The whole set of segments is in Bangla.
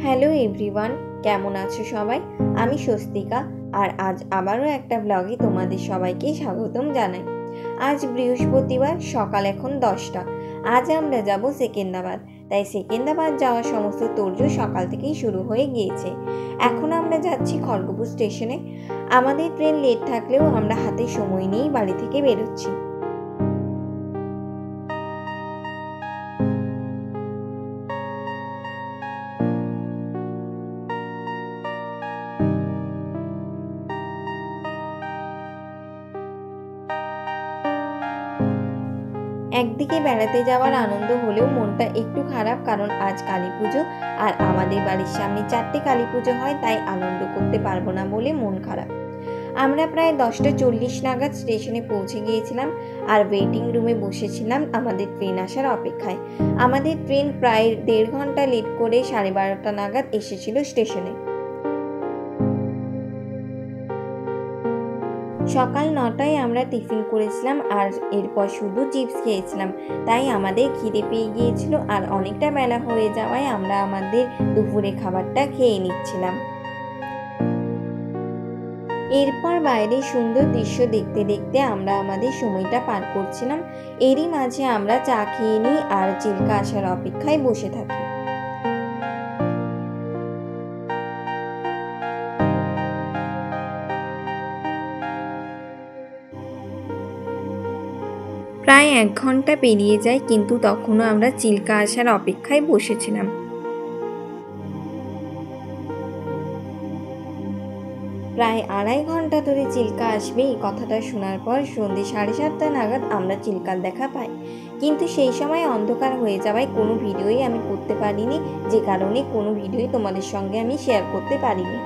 হ্যালো এভরিওয়ান, কেমন আছো সবাই? আমি স্বস্তিকা আর আজ আবারও একটা ব্লগে তোমাদের সবাইকে স্বাগতম জানাই। আজ বৃহস্পতিবার, সকাল এখন 10টা। আজ আমরা যাব সেকেন্দ্রাবাদ, তাই সেকেন্দ্রাবাদ যাওয়ার সমস্ত তোড়জোড় সকাল থেকেই শুরু হয়ে গিয়েছে। এখন আমরা যাচ্ছি খড়গপুর স্টেশনে। আমাদের ট্রেন লেট থাকলেও আমরা হাতে সময় নিয়েই বাড়ি থেকে বেরোচ্ছি। একদিকে বেড়াতে যাওয়ার আনন্দ হলেও মনটা একটু খারাপ, কারণ আজ কালী পুজো আর আমাদের বাড়ির সামনে 4টে কালী পুজো হয়, তাই আনন্দ করতে পারবো না বলে মন খারাপ। আমরা প্রায় 10টা 40 নাগাদ স্টেশনে পৌঁছে গিয়েছিলাম আর ওয়েটিং রুমে বসেছিলাম আমাদের ট্রেন আসার অপেক্ষায়। আমাদের ট্রেন প্রায় 1.5 ঘন্টা লেট করে 12:30 নাগাদ এসেছিল স্টেশনে। সকাল 9টায় আমরা টিফিন করেছিলাম আর এরপর শুধু চিপস খেয়েছিলাম, তাই আমাদের খিদে পেয়ে গিয়েছিল আর অনেকটা বেলা হয়ে যাওয়ায় আমরা আমাদের দুপুরে খাবারটা খেয়ে নিচ্ছিলাম। এরপর বাইরে সুন্দর দৃশ্য দেখতে দেখতে আমরা আমাদের সময়টা পার করছিলাম। এরই মাঝে আমরা চা খেয়ে নিই আর চিল্কা আসার অপেক্ষায় বসে থাকি। প্রায় 1 ঘন্টা পেরিয়ে যায়, কিন্তু তখনও আমরা চিল্কা আসার অপেক্ষায় বসেছিলাম। প্রায় 2.5 ঘন্টা ধরে চিল্কা আসবে এই কথাটা শোনার পর সন্ধ্যে 7:30 নাগাদ আমরা চিল্কার দেখা পাই, কিন্তু সেই সময় অন্ধকার হয়ে যাওয়ায় কোনো ভিডিওই আমি করতে পারিনি, যে কারণে কোনো ভিডিওই তোমাদের সঙ্গে আমি শেয়ার করতে পারিনি।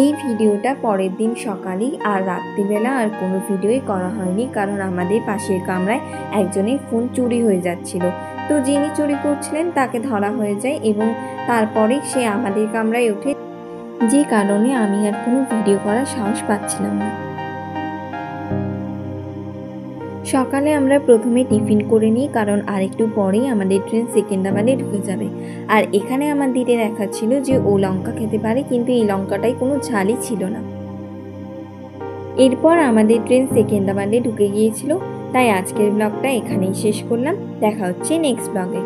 এই ভিডিওটা পরের দিন সকালেই, আর রাত্রিবেলা আর কোনো ভিডিওই করা হয়নি, কারণ আমাদের পাশের কামরায় একজনের ফোন চুরি হয়ে যাচ্ছিল। তো যিনি চুরি করছিলেন তাকে ধরা হয়ে যায় এবং তারপরে সে আমাদের কামরায় ওঠে, যে কারণে আমি আর কোনো ভিডিও করার সাহস পাচ্ছিলাম না। সকালে আমরা প্রথমে টিফিন করে নিই, কারণ আরেকটু পরেই আমাদের ট্রেন সেকেন্দ্রাবাদে ঢুকে যাবে। আর এখানে আমার দিদি দেখাচ্ছিল যে ও লঙ্কা খেতে পারে, কিন্তু এই লঙ্কাটাই কোনো ঝালই ছিল না। এরপর আমাদের ট্রেন সেকেন্দ্রাবাদে ঢুকে গিয়েছিল, তাই আজকের ব্লগটা এখানেই শেষ করলাম। দেখা হচ্ছে নেক্সট ব্লগে।